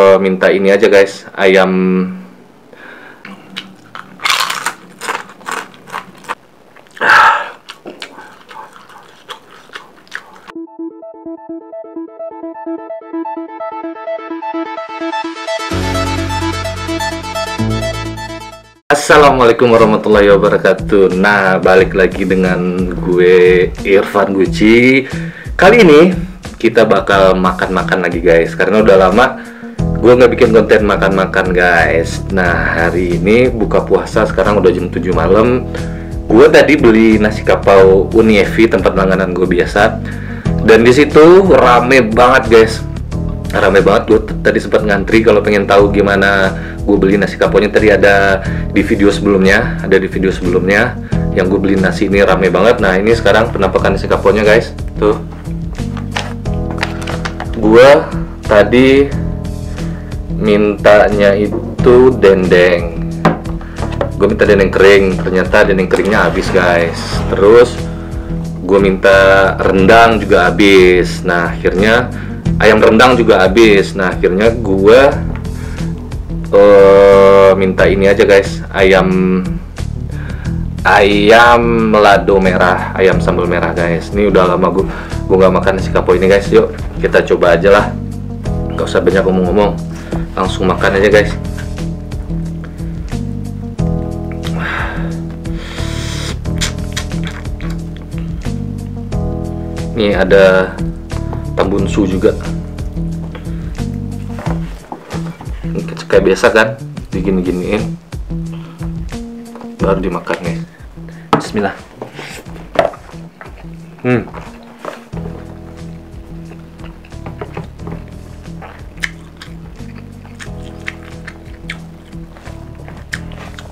Minta ini aja guys, ayam. Assalamualaikum warahmatullahi wabarakatuh. Nah, balik lagi dengan gue Irfan Guci. Kali ini kita bakal makan-makan lagi guys, karena udah lama gue nggak bikin konten makan-makan guys. Nah, hari ini buka puasa, sekarang udah jam 7 malam. Gue tadi beli nasi kapau Uni Evi, tempat langganan gue biasa. Dan di situ rame banget guys, rame banget. Gue tadi sempat ngantri kalau pengen tahu gimana gue beli nasi kapaunya. Tadi ada di video sebelumnya, yang gue beli nasi ini rame banget. Nah, ini sekarang penampakan nasi kapaunya guys. Tuh, gue tadi mintanya itu dendeng. Gue minta dendeng kering, ternyata dendeng keringnya habis guys. Terus gue minta rendang juga habis. Nah, akhirnya ayam rendang juga habis. Nah, akhirnya gue minta ini aja guys, ayam lado merah, ayam sambal merah guys. Ini udah lama gue nggak makan nasi kapau ini guys. Yuk kita coba aja lah, nggak usah banyak ngomong-ngomong, langsung makan aja guys. Ini ada tambunsu juga. Kayak biasa kan, digini-giniin baru dimakan nih. Bismillah.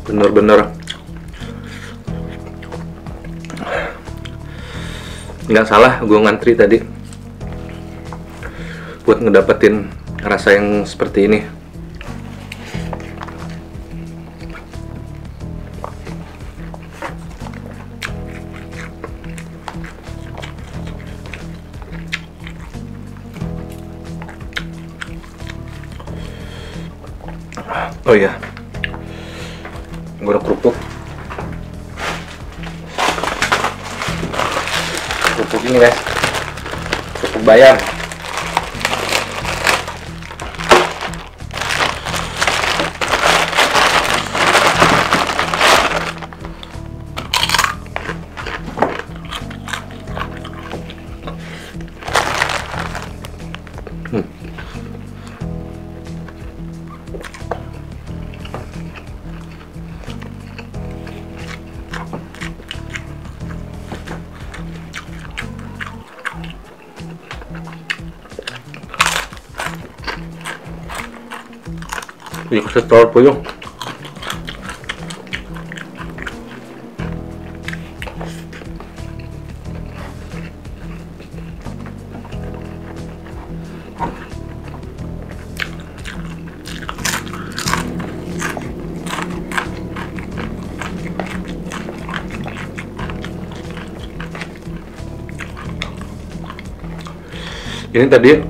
Bener-bener nggak salah gue ngantri tadi buat ngedapetin rasa yang seperti ini. Oh iya, gue udah kerupuk ini guys, kerupuk bayam. Ini kasih telur puyuh. Ini tadi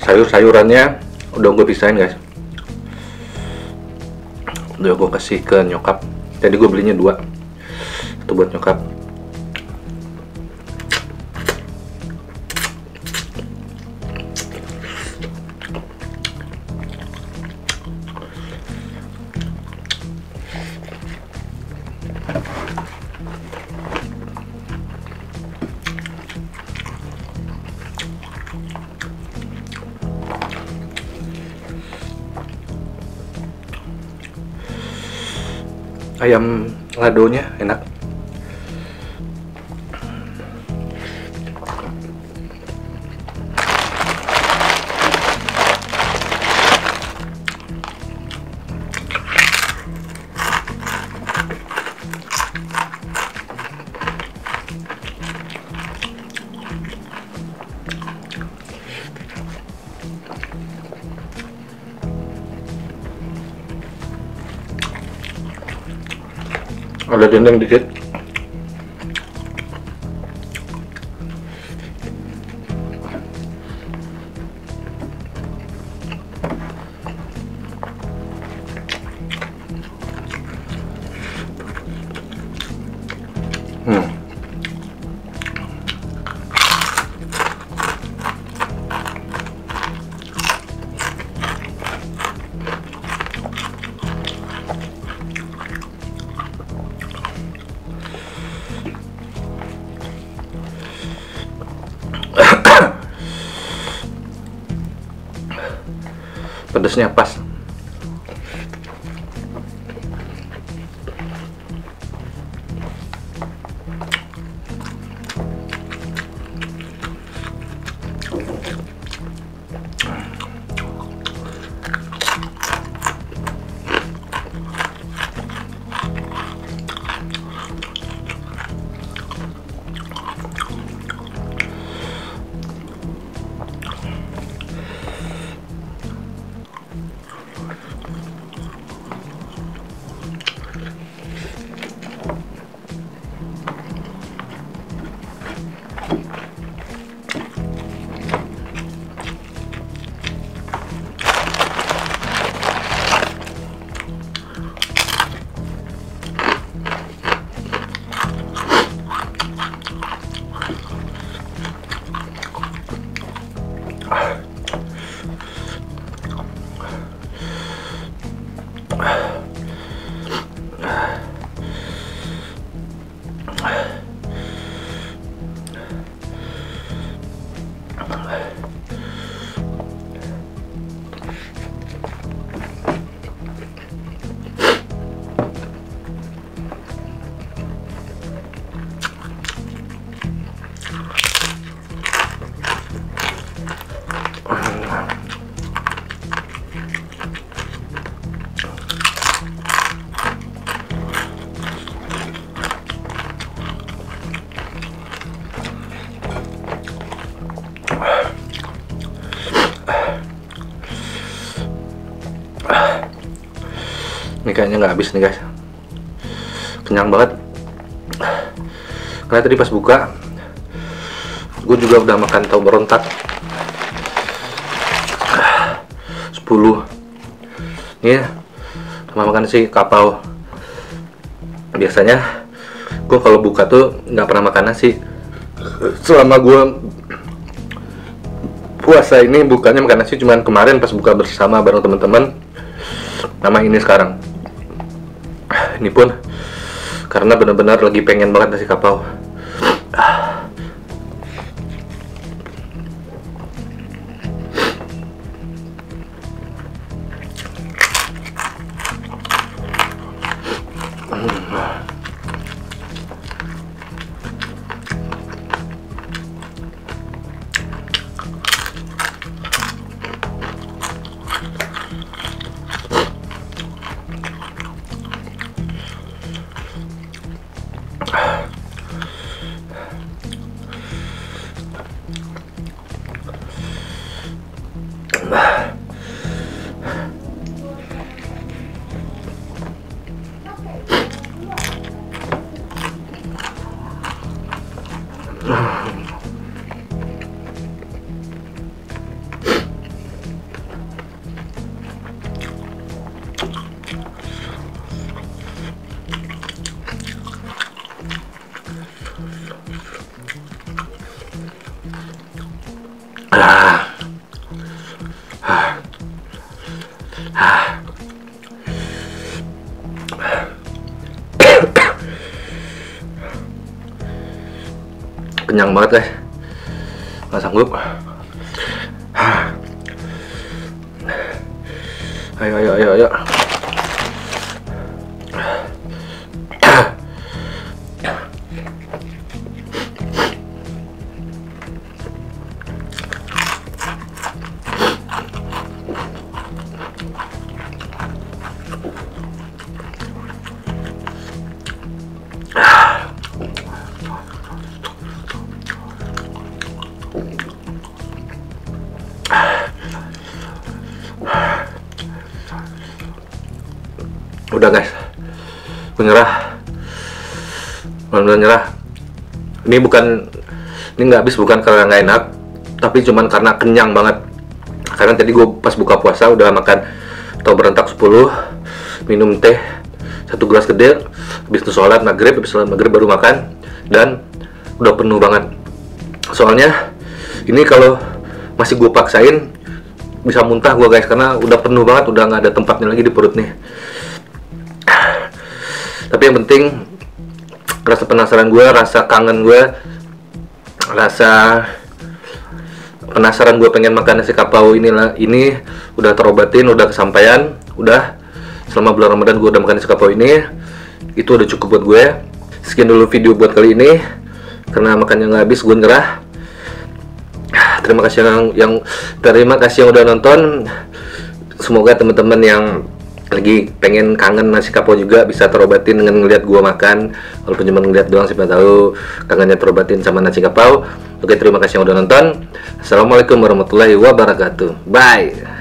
sayur-sayurannya udah gue pisahin guys, udah gue kasih ke nyokap. Tadi gue belinya 2, satu buat nyokap. Ayam ladonya enak. Ada dendeng dikit. Pedesnya pas. Ini kayaknya nggak habis nih guys, kenyang banget. Karena tadi pas buka, gue juga udah makan tahu berontak 10. Ini sama makan si kapau. Biasanya gue kalau buka tuh nggak pernah makan nasi. Selama gue puasa ini bukannya makan nasi, cuman kemarin pas buka bersama bareng teman-teman sama ini sekarang. Ini pun karena benar-benar lagi pengen banget nasi kapau. Kenyang banget guys, nggak sanggup. Ayo. Udah guys, aku nyerah, benar-benar nyerah. Ini nggak habis bukan karena nggak enak, tapi cuman karena kenyang banget. Karena tadi gue pas buka puasa udah makan tahu berontak 10, minum teh 1 gelas gede, habis itu sholat maghrib baru makan, dan udah penuh banget. Soalnya ini kalau masih gue paksain bisa muntah gue guys, karena udah penuh banget, udah nggak ada tempatnya lagi di perut nih. Tapi yang penting rasa penasaran gue, rasa kangen gue, rasa penasaran gue pengen makan nasi kapau ini udah terobatin, udah kesampaian, udah selama bulan Ramadan gue udah makan nasi kapau ini, itu udah cukup buat gue. Sekian dulu video buat kali ini, karena makannya nggak habis gue nyerah. Terima kasih yang udah nonton. Semoga teman-teman yang lagi pengen kangen nasi kapau juga bisa terobatin dengan ngeliat gua makan. Walaupun cuma ngeliat doang, siapa tahu kangennya terobatin sama nasi kapau. Oke, terima kasih yang udah nonton. Assalamualaikum warahmatullahi wabarakatuh. Bye.